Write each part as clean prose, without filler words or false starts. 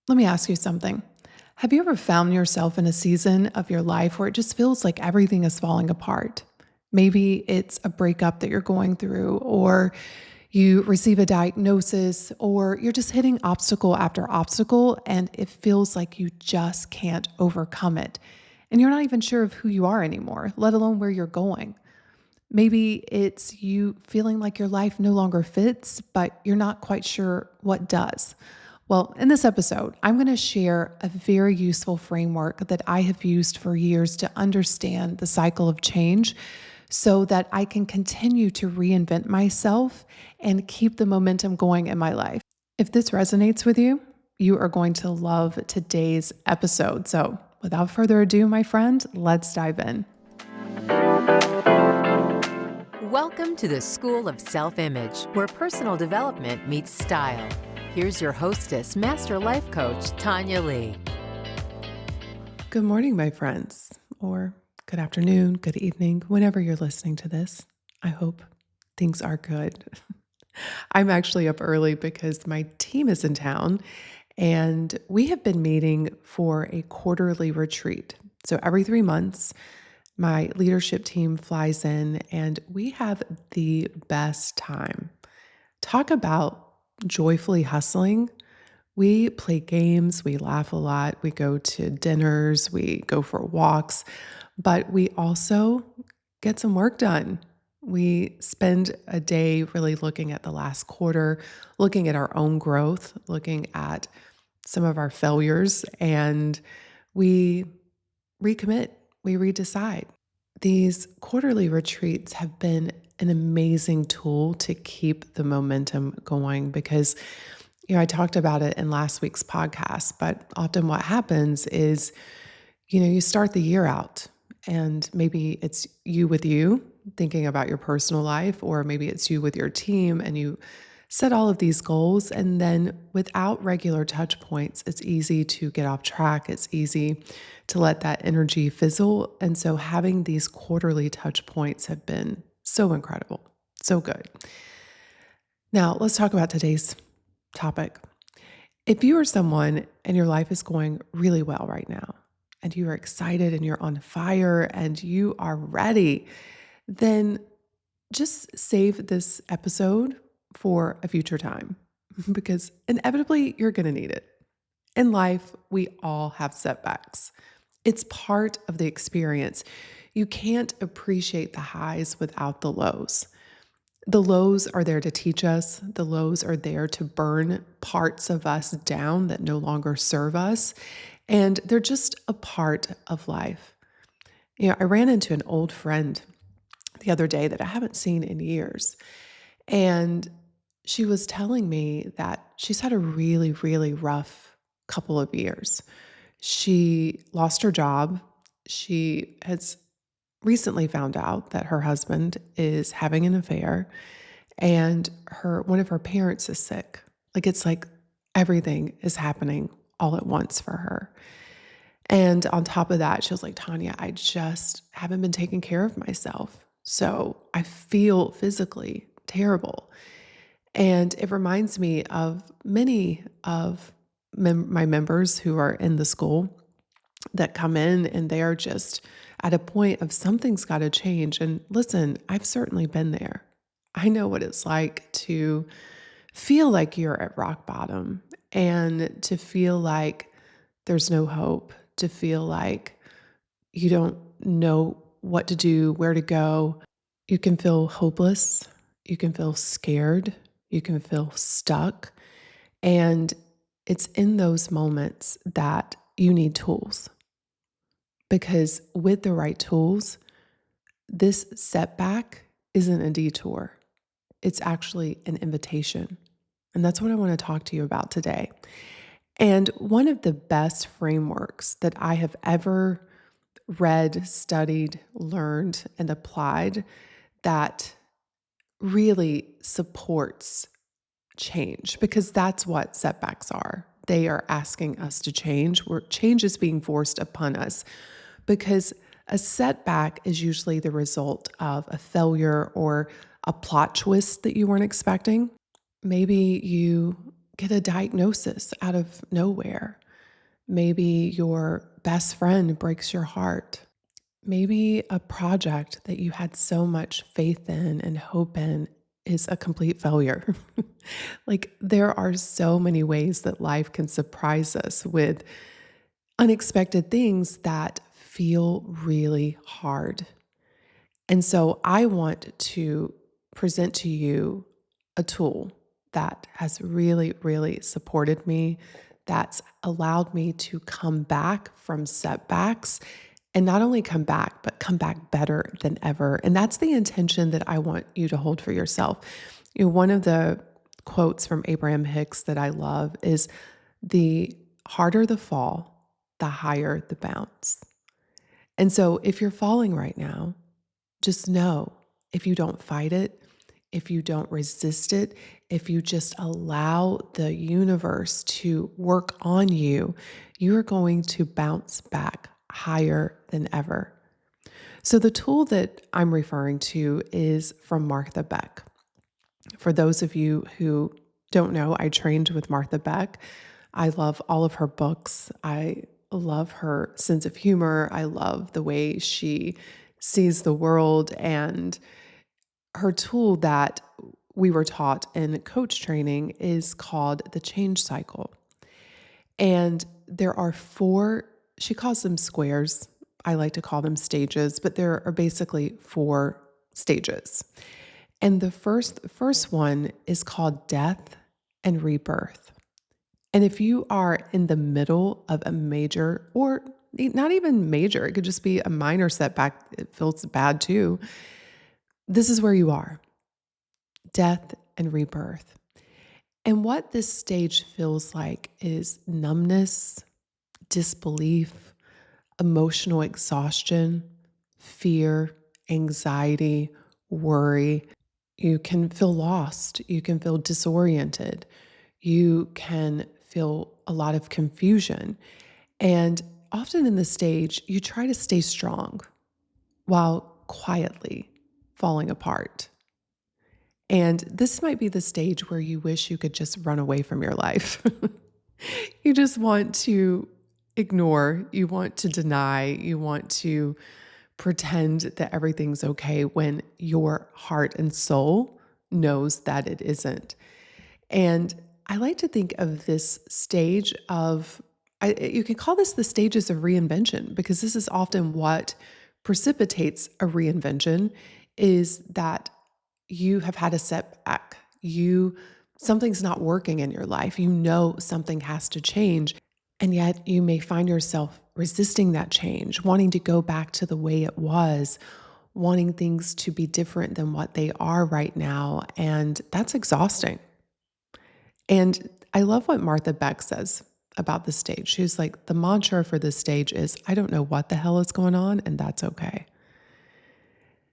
Let me ask you something. Have you ever found yourself in a season of your life where it just feels like everything is falling apart? Maybe it's a breakup that you're going through, or you receive a diagnosis, or you're just hitting obstacle after obstacle, and it feels like you just can't overcome it. And you're not even sure of who you are anymore, let alone where you're going. Maybe it's you feeling like your life no longer fits, but you're not quite sure what does. Well, in this episode, I'm going to share a very useful framework that I have used for years to understand the cycle of change so that I can continue to reinvent myself and keep the momentum going in my life. If this resonates with you, you are going to love today's episode. So, without further ado, my friend, let's dive in. Welcome to the School of Self-Image, where personal development meets style. Here's your hostess, Master Life Coach, Tonya Leigh. Good morning, my friends, or good afternoon, good evening, whenever you're listening to this. I hope things are good. I'm actually up early because my team is in town and we have been meeting for a quarterly retreat. So every 3 months, my leadership team flies in and we have the best time. Talk about joyfully hustling. We play games, we laugh a lot, we go to dinners, we go for walks, but we also get some work done. We spend a day really looking at the last quarter, looking at our own growth, looking at some of our failures, and we recommit, we redecide. These quarterly retreats have been an amazing tool to keep the momentum going because, I talked about it in last week's podcast, but often what happens is, you start the year out and maybe it's you with you thinking about your personal life, or maybe it's you with your team and you set all of these goals. And then without regular touch points, it's easy to get off track. It's easy to let that energy fizzle. And so having these quarterly touch points have been so incredible, so good. Now, let's talk about today's topic. If you are someone and your life is going really well right now, and you are excited and you're on fire and you are ready, then just save this episode for a future time because inevitably you're going to need it. In life, we all have setbacks. It's part of the experience. You can't appreciate the highs without the lows. The lows are there to teach us. The lows are there to burn parts of us down that no longer serve us. And they're just a part of life. I ran into an old friend the other day that I haven't seen in years. And she was telling me that she's had a really, really rough couple of years. She lost her job. She has recently found out that her husband is having an affair and one of her parents is sick. It's like everything is happening all at once for her. And on top of that, she was like, Tonya, I just haven't been taking care of myself. So I feel physically terrible. And it reminds me of many of my members who are in the school that come in and they are just at a point of something's got to change. And listen, I've certainly been there. I know what it's like to feel like you're at rock bottom and to feel like there's no hope, to feel like you don't know what to do, where to go. You can feel hopeless. You can feel scared. You can feel stuck. And it's in those moments that you need tools. Because with the right tools, this setback isn't a detour. It's actually an invitation. And that's what I want to talk to you about today. And one of the best frameworks that I have ever read, studied, learned, and applied that really supports change, because that's what setbacks are. They are asking us to change, where change is being forced upon us, because a setback is usually the result of a failure or a plot twist that you weren't expecting. Maybe you get a diagnosis out of nowhere. Maybe your best friend breaks your heart. Maybe a project that you had so much faith in and hope in is a complete failure. Like, there are so many ways that life can surprise us with unexpected things that feel really hard. And so I want to present to you a tool that has really, really supported me, that's allowed me to come back from setbacks and not only come back, but come back better than ever. And that's the intention that I want you to hold for yourself. One of the quotes from Abraham Hicks that I love is, the harder the fall, the higher the bounce. And so if you're falling right now, just know, if you don't fight it, if you don't resist it, if you just allow the universe to work on you, you're going to bounce back higher than ever. So, the tool that I'm referring to is from Martha Beck. For those of you who don't know, I trained with Martha Beck. I love all of her books. I love her sense of humor. I love the way she sees the world, and her tool that we were taught in coach training is called the change cycle. And there are four, she calls them squares. I like to call them stages, but there are basically four stages. And the first one is called death and rebirth. And if you are in the middle of a major, or not even major, it could just be a minor setback, it feels bad too. This is where you are: death and rebirth. And what this stage feels like is numbness, disbelief, emotional exhaustion, fear, anxiety, worry. You can feel lost. You can feel disoriented. You can feel a lot of confusion. And often in this stage, you try to stay strong while quietly falling apart. And this might be the stage where you wish you could just run away from your life. You just want to ignore, you want to deny, you want to pretend that everything's okay when your heart and soul knows that it isn't. And I like to think of this stage of, you can call this the stages of reinvention, because this is often what precipitates a reinvention, is that you have had a setback. Something's not working in your life. You know something has to change. And yet you may find yourself resisting that change, wanting to go back to the way it was, wanting things to be different than what they are right now. And that's exhausting. And I love what Martha Beck says about the stage. She's like, the mantra for this stage is, I don't know what the hell is going on, and that's okay.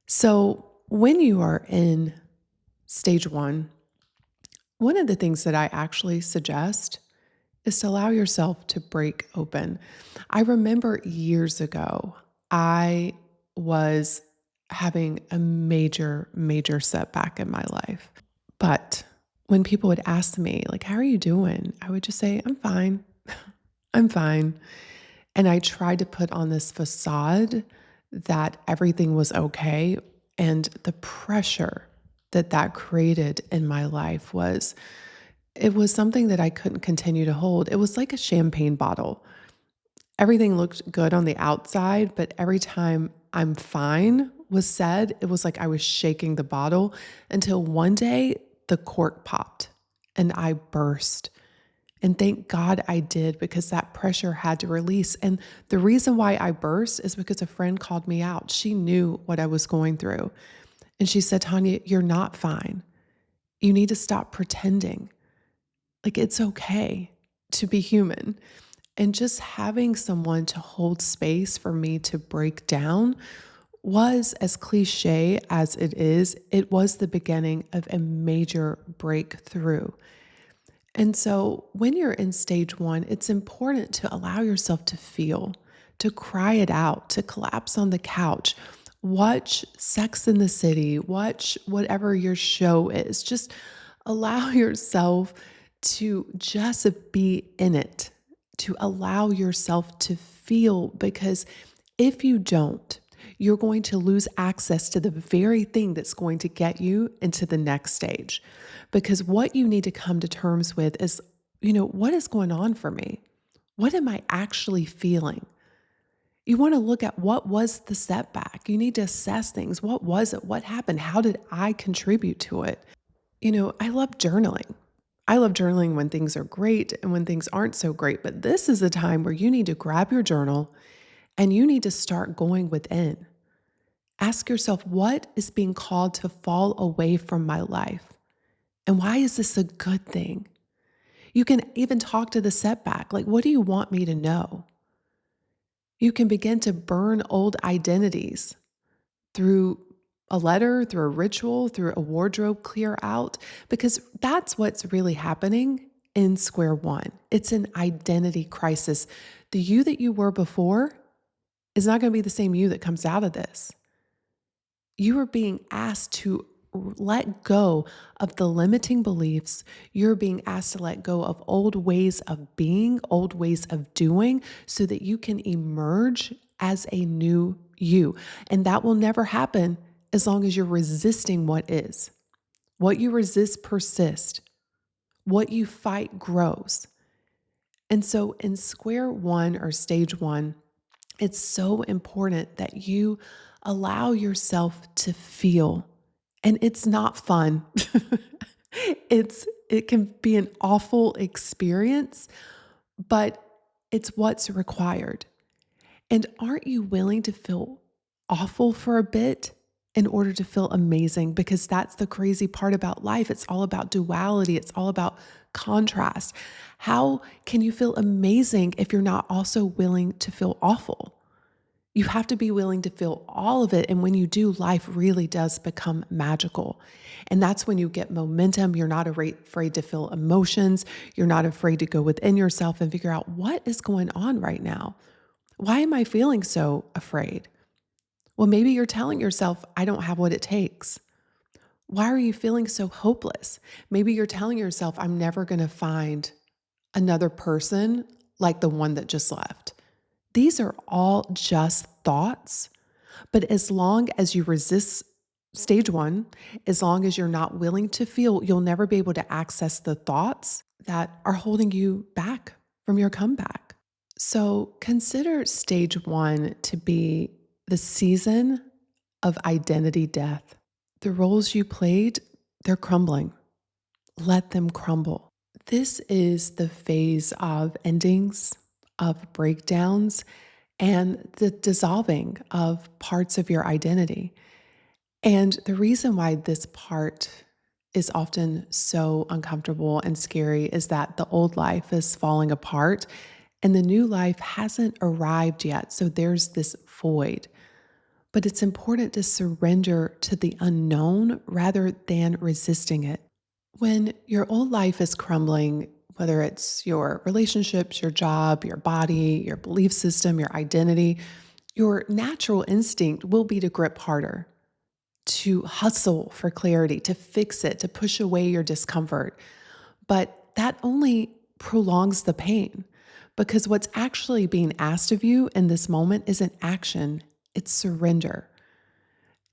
So when you are in stage one of the things that I actually suggest is to allow yourself to break open. I remember years ago, I was having a major, major setback in my life. But when people would ask me, like, how are you doing? I would just say, I'm fine. I'm fine. And I tried to put on this facade that everything was okay. And the pressure that that created in my life it was something that I couldn't continue to hold. It was like a champagne bottle. Everything looked good on the outside, but every time I'm fine was said, it was like I was shaking the bottle, until one day the cork popped and I burst. And thank God I did, because that pressure had to release. And the reason why I burst is because a friend called me out. She knew what I was going through. And she said, Tonya, you're not fine. You need to stop pretending. Like, it's okay to be human. And just having someone to hold space for me to break down was, as cliche as it was the beginning of a major breakthrough. And so when you're in stage one, it's important to allow yourself to feel, to cry it out, to collapse on the couch, watch Sex in the City, watch whatever your show is. Just allow yourself to just be in it, to allow yourself to feel, because if you don't, you're going to lose access to the very thing that's going to get you into the next stage. Because what you need to come to terms with is, what is going on for me? What am I actually feeling? You want to look at what was the setback. You need to assess things. What was it? What happened? How did I contribute to it? I love journaling. I love journaling when things are great and when things aren't so great. But this is a time where you need to grab your journal and you need to start going within. Ask yourself, what is being called to fall away from my life? And why is this a good thing? You can even talk to the setback. Like, what do you want me to know? You can begin to burn old identities through a letter, through a ritual, through a wardrobe clear out, because that's what's really happening in square one. It's an identity crisis. The you that you were before is not going to be the same you that comes out of this. You are being asked to let go of the limiting beliefs. You're being asked to let go of old ways of being, old ways of doing, so that you can emerge as a new you. And that will never happen as long as you're resisting what is. What you resist persists. What you fight grows. And so in square one or stage one, it's so important that you allow yourself to feel. And it's not fun. It can be an awful experience, but it's what's required. And aren't you willing to feel awful for a bit in order to feel amazing? Because that's the crazy part about life. It's all about duality. It's all about contrast. How can you feel amazing if you're not also willing to feel awful? You have to be willing to feel all of it. And when you do, life really does become magical. And that's when you get momentum. You're not afraid to feel emotions. You're not afraid to go within yourself and figure out what is going on right now. Why am I feeling so afraid? Well, maybe you're telling yourself, I don't have what it takes. Why are you feeling so hopeless? Maybe you're telling yourself, I'm never going to find another person like the one that just left. These are all just thoughts, but as long as you resist stage one, as long as you're not willing to feel, you'll never be able to access the thoughts that are holding you back from your comeback. So consider stage one to be the season of identity death. The roles you played, they're crumbling. Let them crumble. This is the phase of endings, of breakdowns, and the dissolving of parts of your identity. And the reason why this part is often so uncomfortable and scary is that the old life is falling apart and the new life hasn't arrived yet. So there's this void. But it's important to surrender to the unknown rather than resisting it. When your old life is crumbling, whether it's your relationships, your job, your body, your belief system, your identity, your natural instinct will be to grip harder, to hustle for clarity, to fix it, to push away your discomfort. But that only prolongs the pain, because what's actually being asked of you in this moment isn't action, it's surrender.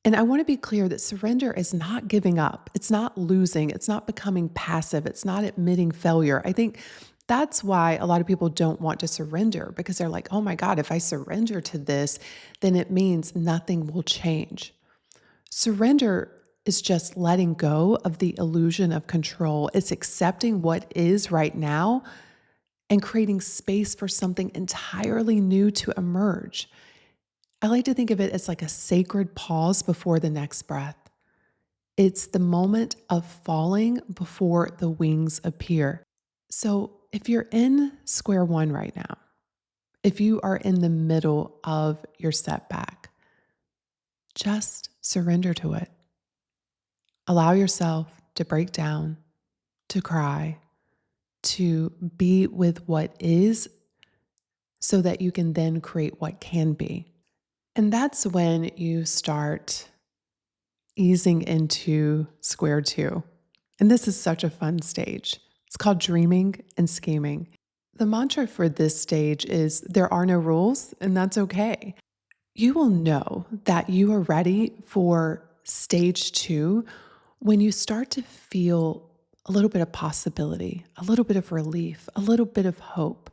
And I want to be clear that surrender is not giving up. It's not losing. It's not becoming passive. It's not admitting failure. I think that's why a lot of people don't want to surrender, because they're like, oh my God, if I surrender to this, then it means nothing will change. Surrender is just letting go of the illusion of control. It's accepting what is right now and creating space for something entirely new to emerge. I like to think of it as like a sacred pause before the next breath. It's the moment of falling before the wings appear. So if you're in square one right now, if you are in the middle of your setback, just surrender to it. Allow yourself to break down, to cry, to be with what is, so that you can then create what can be. And that's when you start easing into square two. And this is such a fun stage. It's called dreaming and scheming. The mantra for this stage is there are no rules, and that's okay. You will know that you are ready for stage two when you start to feel a little bit of possibility, a little bit of relief, a little bit of hope.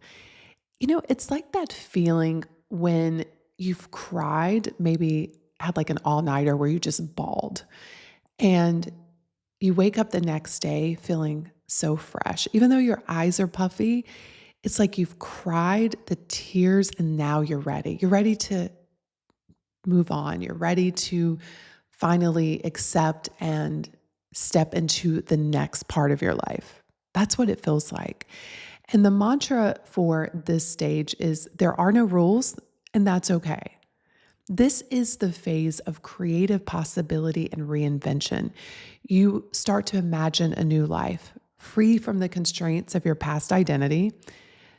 It's like that feeling when you've cried, maybe had like an all nighter where you just bawled, and you wake up the next day feeling so fresh. Even though your eyes are puffy, it's like you've cried the tears and now you're ready. You're ready to move on. You're ready to finally accept and step into the next part of your life. That's what it feels like. And the mantra for this stage is there are no rules, and that's okay. This is the phase of creative possibility and reinvention. You start to imagine a new life, free from the constraints of your past identity.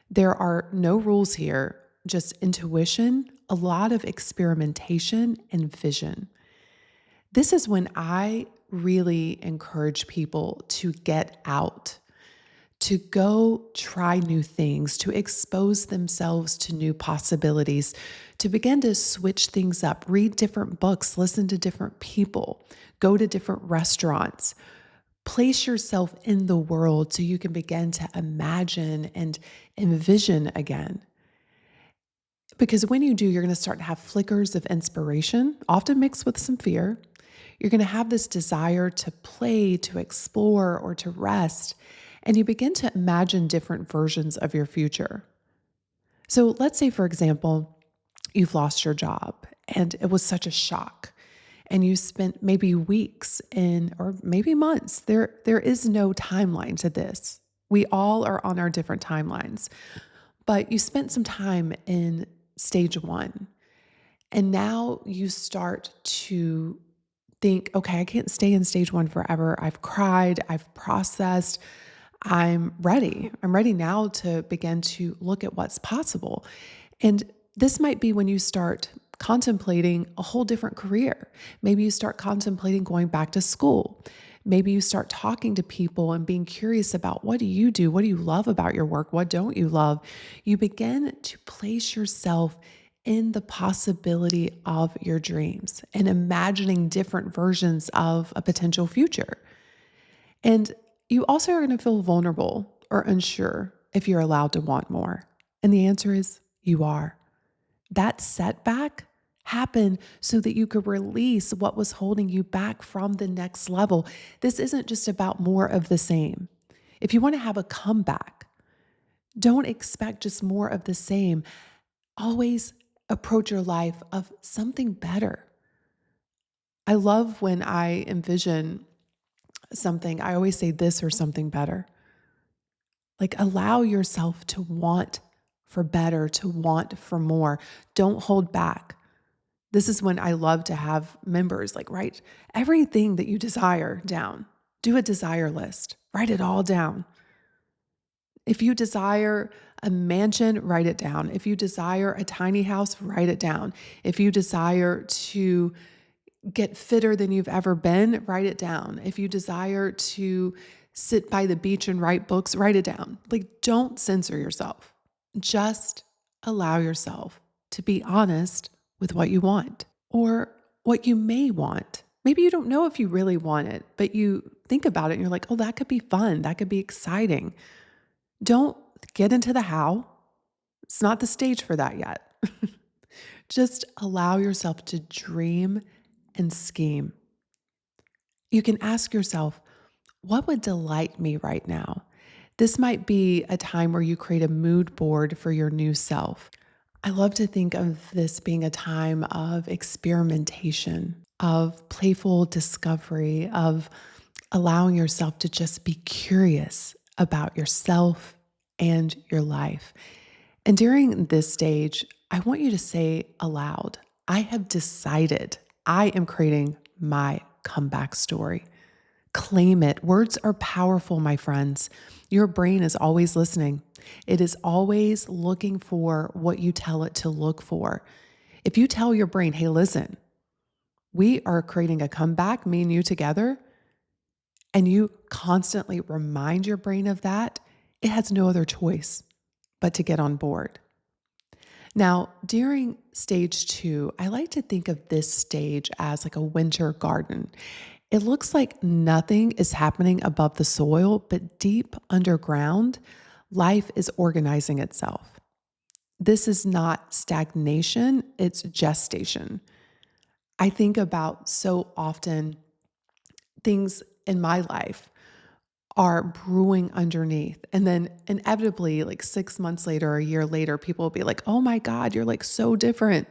There are no rules here, just intuition, a lot of experimentation, and vision. This is when I really encourage people to get out, to go try new things, to expose themselves to new possibilities, to begin to switch things up, read different books, listen to different people, go to different restaurants. Place yourself in the world so you can begin to imagine and envision again. Because when you do, you're going to start to have flickers of inspiration, often mixed with some fear. You're going to have this desire to play, to explore, or to rest. And you begin to imagine different versions of your future. So let's say, for example, you've lost your job and it was such a shock. And you spent maybe weeks or maybe months. There is no timeline to this. We all are on our different timelines. But you spent some time in stage one. And now you start to think, okay, I can't stay in stage one forever. I've cried, I've processed, I'm ready. I'm ready now to begin to look at what's possible. And this might be when you start contemplating a whole different career. Maybe you start contemplating going back to school. Maybe you start talking to people and being curious about what do you do? What do you love about your work? What don't you love? You begin to place yourself in the possibility of your dreams and imagining different versions of a potential future. And you also are going to feel vulnerable or unsure if you're allowed to want more. And the answer is you are. That setback happened so that you could release what was holding you back from the next level. This isn't just about more of the same. If you want to have a comeback, don't expect just more of the same. Always approach your life of something better. I love when I envision something, I always say this or something better. Like allow yourself to want for better, to want for more. Don't hold back. This is when I love to have members like write everything that you desire down. Do a desire list. Write it all down. If you desire a mansion, write it down. If you desire a tiny house, write it down. If you desire to get fitter than you've ever been, write it down. If you desire to sit by the beach and write books, write it down. Like, don't censor yourself. Just allow yourself to be honest with what you want or what you may want. Maybe you don't know if you really want it, but you think about it and you're like, oh, that could be fun. That could be exciting. Don't get into the how. It's not the stage for that yet. Just allow yourself to dream and scheme. You can ask yourself, what would delight me right now? This might be a time where you create a mood board for your new self. I love to think of this being a time of experimentation, of playful discovery, of allowing yourself to just be curious about yourself and your life. And during this stage, I want you to say aloud, I have decided I am creating my comeback story. Claim it. Words are powerful, my friends. Your brain is always listening. It is always looking for what you tell it to look for. If you tell your brain, hey, listen, we are creating a comeback, me and you together, and you constantly remind your brain of that, it has no other choice but to get on board. Now, during stage 2, I like to think of this stage as like a winter garden. It looks like nothing is happening above the soil, but deep underground, life is organizing itself. This is not stagnation, it's gestation. I think about so often things in my life are brewing underneath. And then inevitably, like 6 months later, or a year later, people will be like, oh my God, you're like so different.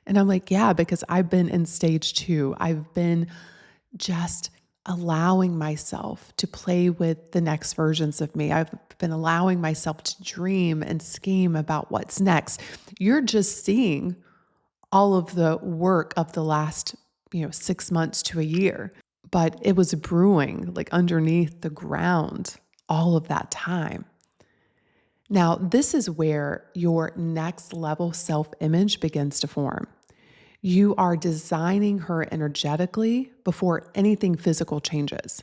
And I'm like, yeah, because I've been in stage 2. I've been just allowing myself to play with the next versions of me. I've been allowing myself to dream and scheme about what's next. You're just seeing all of the work of the last, 6 months to a year, but it was brewing like underneath the ground all of that time. Now, this is where your next level self-image begins to form. You are designing her energetically before anything physical changes.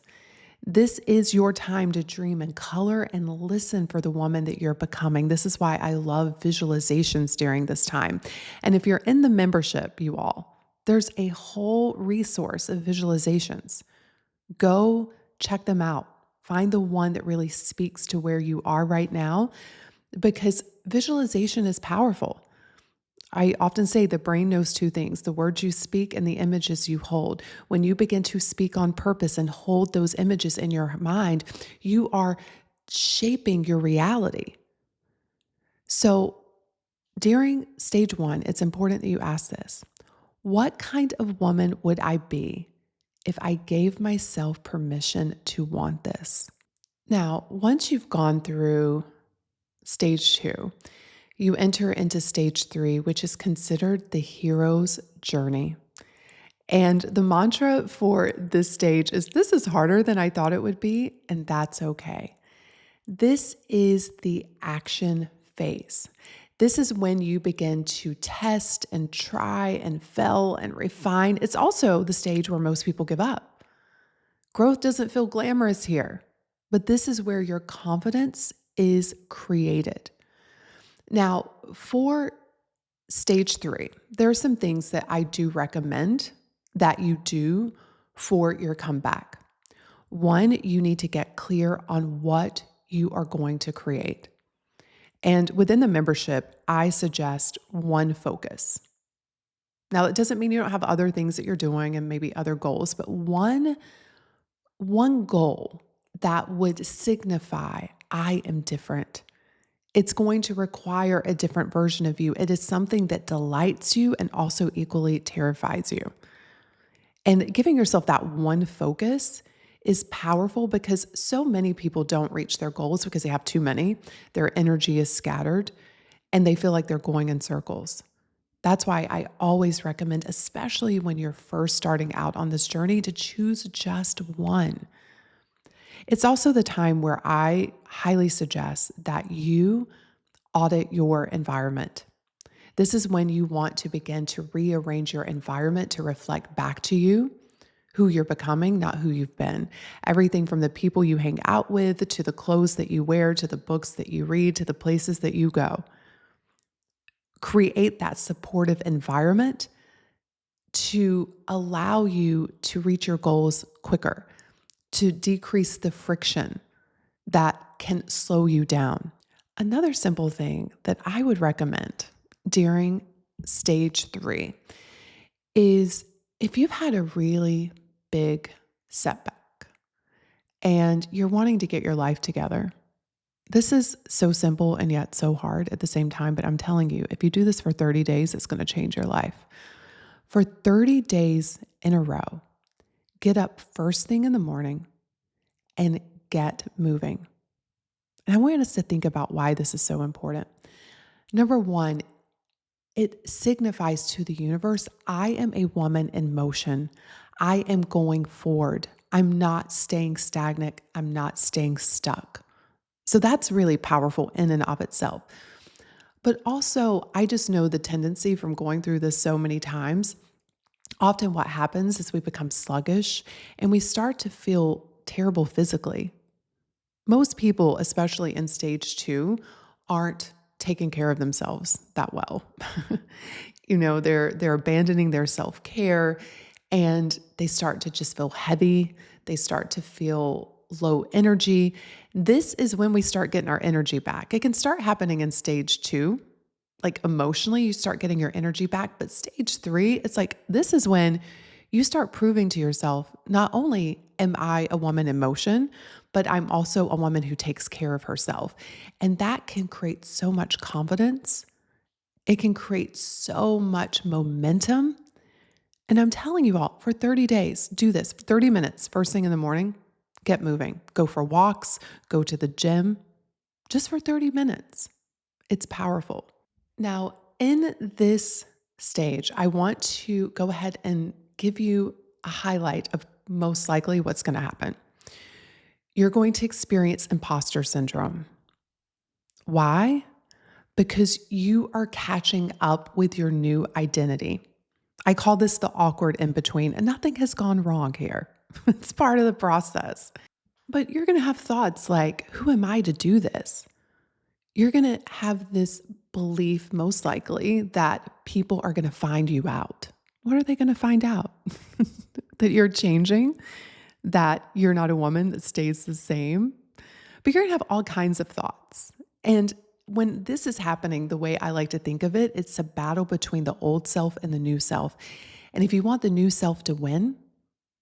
This is your time to dream in color and listen for the woman that you're becoming. This is why I love visualizations during this time. And if you're in the membership, you all, there's a whole resource of visualizations. Go check them out. Find the one that really speaks to where you are right now, because visualization is powerful. I often say the brain knows two things: the words you speak and the images you hold. When you begin to speak on purpose and hold those images in your mind, you are shaping your reality. So during stage 1, it's important that you ask this: what kind of woman would I be if I gave myself permission to want this? Now, once you've gone through stage 2, you enter into stage 3, which is considered the hero's journey. And the mantra for this stage is, this is harder than I thought it would be, and that's okay. This is the action phase. This is when you begin to test and try and fail and refine. It's also the stage where most people give up. Growth doesn't feel glamorous here, but this is where your confidence is created. Now, for stage 3, there are some things that I do recommend that you do for your comeback. One, you need to get clear on what you are going to create. And within the membership, I suggest one focus. Now, it doesn't mean you don't have other things that you're doing and maybe other goals, but one goal that would signify, I am different. It's going to require a different version of you. It is something that delights you and also equally terrifies you. And giving yourself that one focus is powerful, because so many people don't reach their goals because they have too many. Their energy is scattered and they feel like they're going in circles. That's why I always recommend, especially when you're first starting out on this journey, to choose just one. It's also the time where I highly suggest that you audit your environment. This is when you want to begin to rearrange your environment to reflect back to you who you're becoming, not who you've been. Everything from the people you hang out with, to the clothes that you wear, to the books that you read, to the places that you go. Create that supportive environment to allow you to reach your goals quicker, to decrease the friction that can slow you down. Another simple thing that I would recommend during stage 3 is, if you've had a really big setback and you're wanting to get your life together. This is so simple and yet so hard at the same time, but I'm telling you, if you do this for 30 days, it's going to change your life. For 30 days in a row, get up first thing in the morning and get moving. And I want us to think about why this is so important. Number one, it signifies to the universe, I am a woman in motion. I am going forward. I'm not staying stagnant. I'm not staying stuck. So that's really powerful in and of itself. But also, I just know the tendency from going through this so many times. Often what happens is we become sluggish and we start to feel terrible physically. Most people, especially in stage 2, aren't taking care of themselves that well. They're abandoning their self-care and they start to just feel heavy. They start to feel low energy. This is when we start getting our energy back. It can start happening in stage 2, like emotionally, you start getting your energy back. But stage 3, it's like this is when you start proving to yourself, not only am I a woman in motion, but I'm also a woman who takes care of herself. And that can create so much confidence. It can create so much momentum. And I'm telling you all, for 30 days, do this 30 minutes first thing in the morning, get moving, go for walks, go to the gym, just for 30 minutes. It's powerful. Now, in this stage, I want to go ahead and give you a highlight of most likely what's going to happen. You're going to experience imposter syndrome. Why? Because you are catching up with your new identity. I call this the awkward in between, and nothing has gone wrong here. It's part of the process. But you're going to have thoughts like, who am I to do this? You're going to have this belief, most likely, that people are going to find you out. What are they going to find out? That you're changing, that you're not a woman that stays the same. But you're going to have all kinds of thoughts. And when this is happening, the way I like to think of it, it's a battle between the old self and the new self. And if you want the new self to win,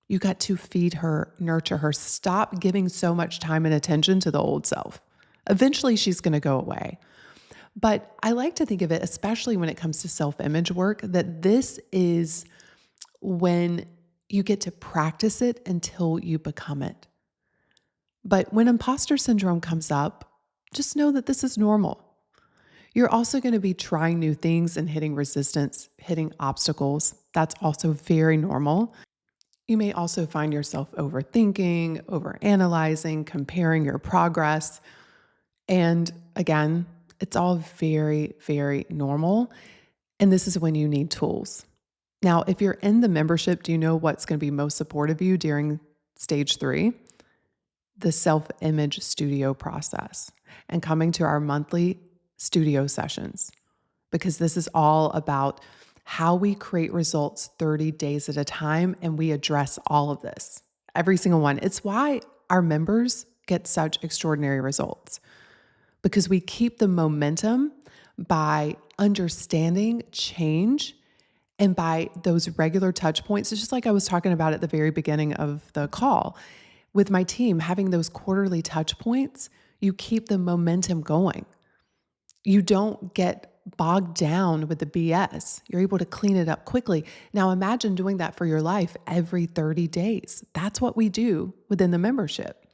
you got to feed her, nurture her, stop giving so much time and attention to the old self. Eventually, she's going to go away. But I like to think of it, especially when it comes to self-image work, that this is when you get to practice it until you become it. But when imposter syndrome comes up, just know that this is normal. You're also going to be trying new things and hitting resistance, hitting obstacles. That's also very normal. You may also find yourself overthinking, overanalyzing, comparing your progress. And again, it's all very, very normal. And this is when you need tools. Now, if you're in the membership, do you know what's going to be most supportive of you during stage 3? The self-image studio process and coming to our monthly studio sessions, because this is all about how we create results 30 days at a time. And we address all of this, every single one. It's why our members get such extraordinary results, because we keep the momentum by understanding change and by those regular touch points. It's just like I was talking about at the very beginning of the call with my team, having those quarterly touch points, you keep the momentum going. You don't get bogged down with the BS. You're able to clean it up quickly. Now imagine doing that for your life every 30 days. That's what we do within the membership.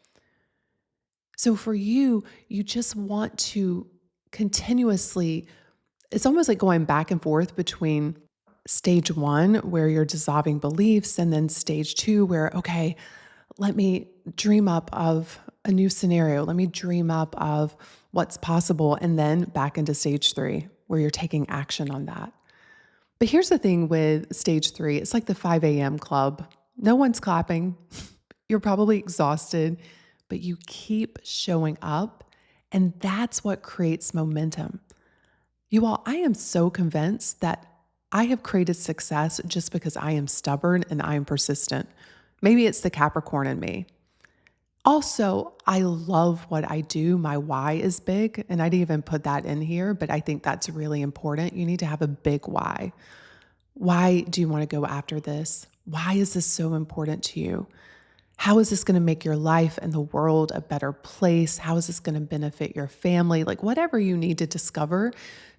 So for you, you just want to continuously, it's almost like going back and forth between stage 1, where you're dissolving beliefs, and then stage 2, where, okay, let me dream up of a new scenario. Let me dream up of what's possible. And then back into stage 3, where you're taking action on that. But here's the thing with stage 3, it's like the 5 a.m. club. No one's clapping. You're probably exhausted, but you keep showing up. And that's what creates momentum. You all, I am so convinced that I have created success just because I am stubborn and I am persistent. Maybe it's the Capricorn in me. Also, I love what I do. My why is big, and I didn't even put that in here, but I think that's really important. You need to have a big why. Why do you want to go after this? Why is this so important to you? How is this going to make your life and the world a better place? How is this going to benefit your family? Like whatever you need to discover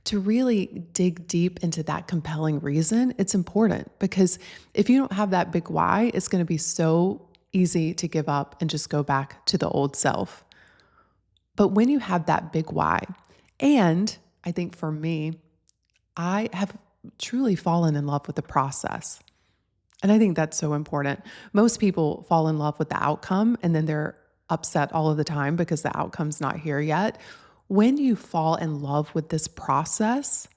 to really dig deep into that compelling reason, it's important, because if you don't have that big why, it's going to be so easy to give up and just go back to the old self. But when you have that big why, and I think for me, I have truly fallen in love with the process. And I think that's so important. Most people fall in love with the outcome and then they're upset all of the time because the outcome's not here yet. When you fall in love with this process,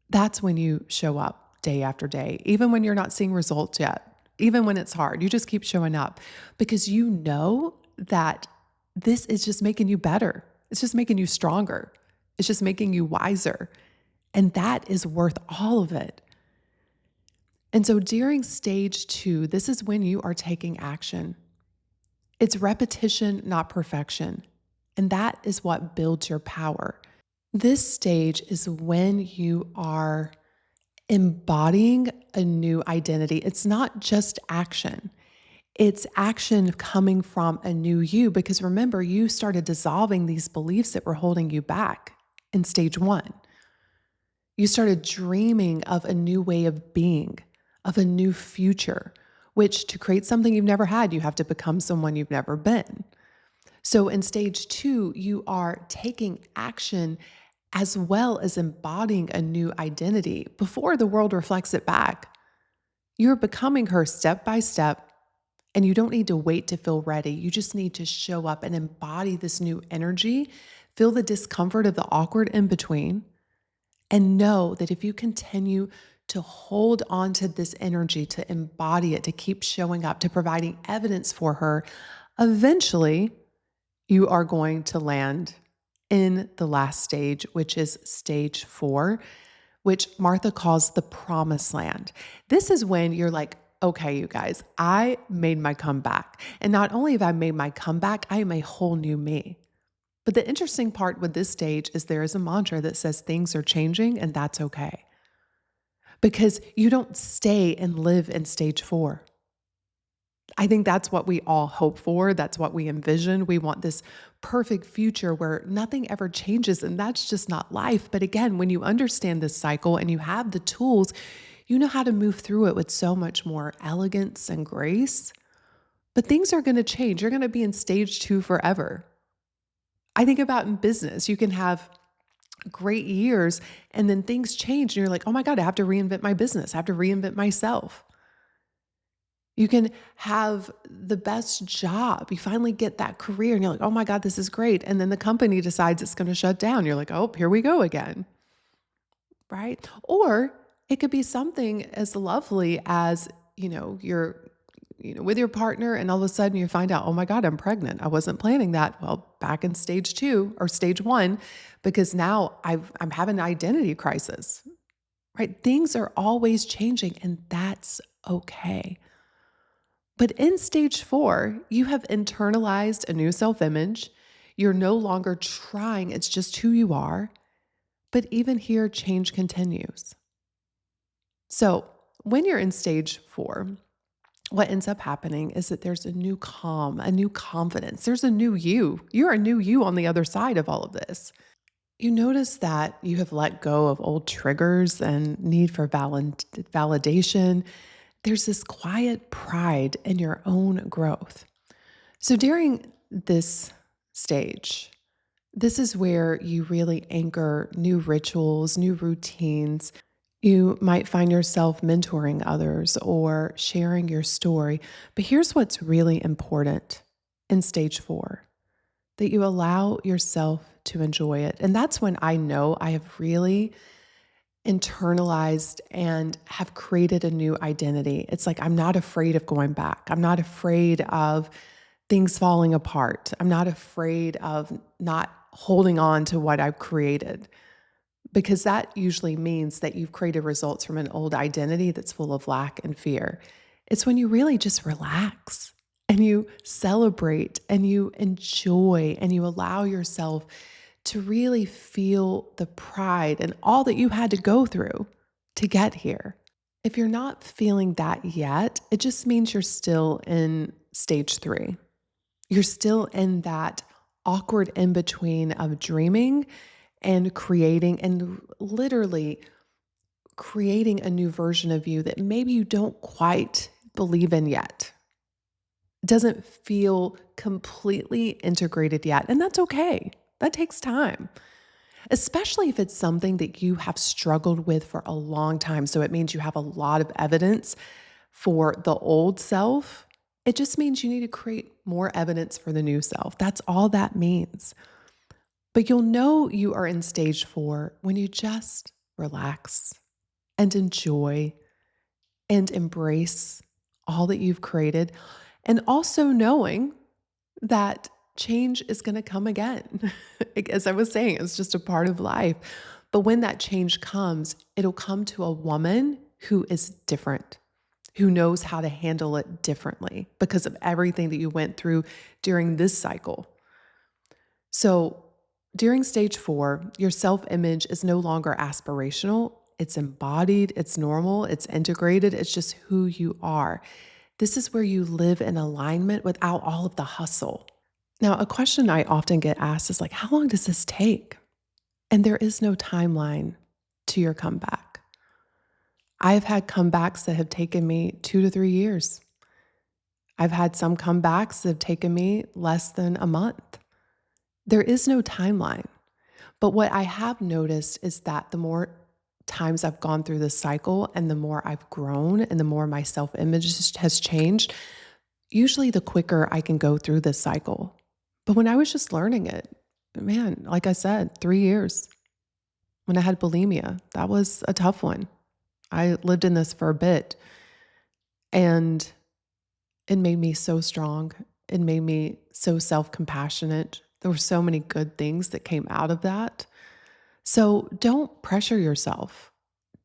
that's when you show up day after day, even when you're not seeing results yet. Even when it's hard, you just keep showing up because you know that this is just making you better. It's just making you stronger. It's just making you wiser. And that is worth all of it. And so during stage 2, this is when you are taking action. It's repetition, not perfection. And that is what builds your power. This stage is when you are embodying a new identity. It's not just action. It's action coming from a new you, because remember, you started dissolving these beliefs that were holding you back in stage 1. You started dreaming of a new way of being, of a new future, which to create something you've never had, you have to become someone you've never been. So in stage 2, you are taking action as well as embodying a new identity before the world reflects it back. You're becoming her step by step, and you don't need to wait to feel ready. You just need to show up and embody this new energy, feel the discomfort of the awkward in between, and know that if you continue to hold on to this energy, to embody it, to keep showing up, to providing evidence for her, eventually you are going to land in the last stage, which is stage 4, which Martha calls the promised land. This is when you're like, okay, you guys, I made my comeback. And not only have I made my comeback, I am a whole new me. But the interesting part with this stage is there is a mantra that says things are changing and that's okay. Because you don't stay and live in stage 4. I think that's what we all hope for. That's what we envision. We want this perfect future where nothing ever changes, and that's just not life. But again, when you understand this cycle and you have the tools, you know how to move through it with so much more elegance and grace. But things are going to change. You're going to be in stage 2 forever. I think about in business, you can have great years and then things change and you're like, oh my God, I have to reinvent my business. I have to reinvent myself. You can have the best job. You finally get that career and you're like, oh my God, this is great. And then the company decides it's going to shut down. You're like, oh, here we go again. Right? Or it could be something as lovely as, you're, with your partner and all of a sudden you find out, oh my God, I'm pregnant. I wasn't planning that. Well, back in stage 2 or stage 1, because now I'm having an identity crisis, right? Things are always changing and that's okay. But in stage 4, you have internalized a new self-image. You're no longer trying, it's just who you are. But even here, change continues. So when you're in stage 4, what ends up happening is that there's a new calm, a new confidence. There's a new you. You're a new you on the other side of all of this. You notice that you have let go of old triggers and need for validation. There's this quiet pride in your own growth. So during this stage, this is where you really anchor new rituals, new routines. You might find yourself mentoring others or sharing your story. But here's what's really important in stage 4, that you allow yourself to enjoy it. And that's when I know I have really internalized and have created a new identity. It's like I'm not afraid of going back. I'm not afraid of things falling apart. I'm not afraid of not holding on to what I've created, because that usually means that you've created results from an old identity that's full of lack and fear. It's when you really just relax and you celebrate and you enjoy and you allow yourself to really feel the pride and all that you had to go through to get here. If you're not feeling that yet, it just means you're still in stage 3. You're still in that awkward in between of dreaming and creating, and literally creating a new version of you that maybe you don't quite believe in yet. It doesn't feel completely integrated yet. And that's okay. That takes time, especially if it's something that you have struggled with for a long time. So it means you have a lot of evidence for the old self. It just means you need to create more evidence for the new self. That's all that means. But you'll know you are in stage 4 when you just relax and enjoy and embrace all that you've created, and also knowing that change is going to come again. As I was saying, it's just a part of life. But when that change comes, it'll come to a woman who is different, who knows how to handle it differently because of everything that you went through during this cycle. So, during stage 4, your self image is no longer aspirational. It's embodied, it's normal, it's integrated, it's just who you are. This is where you live in alignment without all of the hustle. Now, a question I often get asked is like, how long does this take? And there is no timeline to your comeback. I've had comebacks that have taken me 2 to 3 years. I've had some comebacks that have taken me less than a month. There is no timeline. But what I have noticed is that the more times I've gone through this cycle and the more I've grown and the more my self-image has changed, usually the quicker I can go through this cycle. But when I was just learning it, man, like I said, 3 years. When I had bulimia, that was a tough one. I lived in this for a bit, and it made me so strong. It made me so self-compassionate. There were so many good things that came out of that. So don't pressure yourself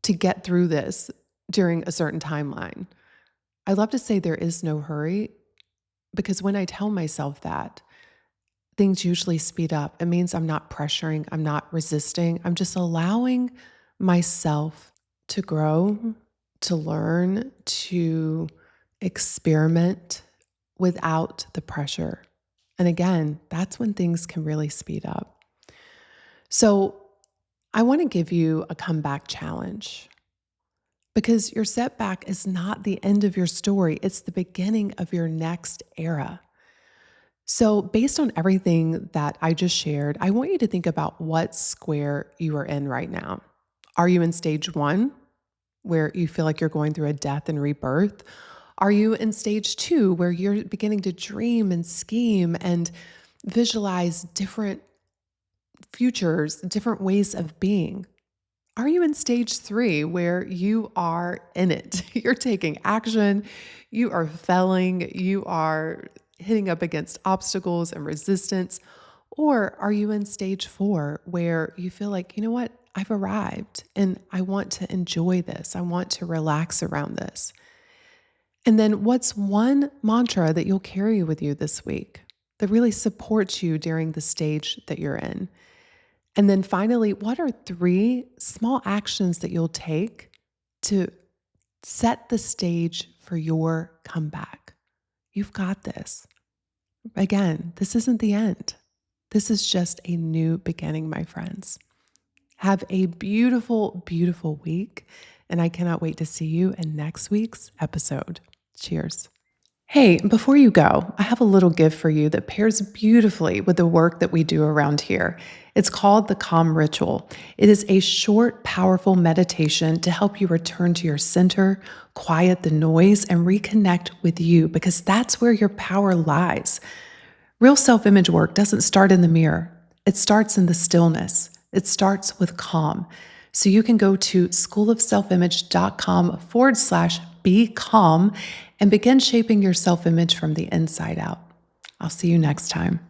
to get through this during a certain timeline. I love to say there is no hurry, because when I tell myself that, things usually speed up. It means I'm not pressuring, I'm not resisting. I'm just allowing myself to grow, to learn, to experiment without the pressure. And again, that's when things can really speed up. So I want to give you a comeback challenge, because your setback is not the end of your story. It's the beginning of your next era. So based on everything that I just shared, I want you to think about what square you are in right now. Are you in stage 1, where you feel like you're going through a death and rebirth? Are you in stage 2, where you're beginning to dream and scheme and visualize different futures, different ways of being? Are you in stage 3, where you are in it? You're taking action, you are failing, you are hitting up against obstacles and resistance? Or are you in stage 4, where you feel like, you know what, I've arrived and I want to enjoy this, I want to relax around this? And then what's one mantra that you'll carry with you this week that really supports you during the stage that you're in? And then finally, what are 3 small actions that you'll take to set the stage for your comeback? You've got this. Again, this isn't the end. This is just a new beginning, my friends. Have a beautiful, beautiful week, and I cannot wait to see you in next week's episode. Cheers. Hey, before you go, I have a little gift for you that pairs beautifully with the work that we do around here. It's called the Calm Ritual. It is a short, powerful meditation to help you return to your center, quiet the noise, and reconnect with you, because that's where your power lies. Real self-image work doesn't start in the mirror. It starts in the stillness. It starts with calm. So you can go to schoolofselfimage.com/be calm and begin shaping your self-image from the inside out. I'll see you next time.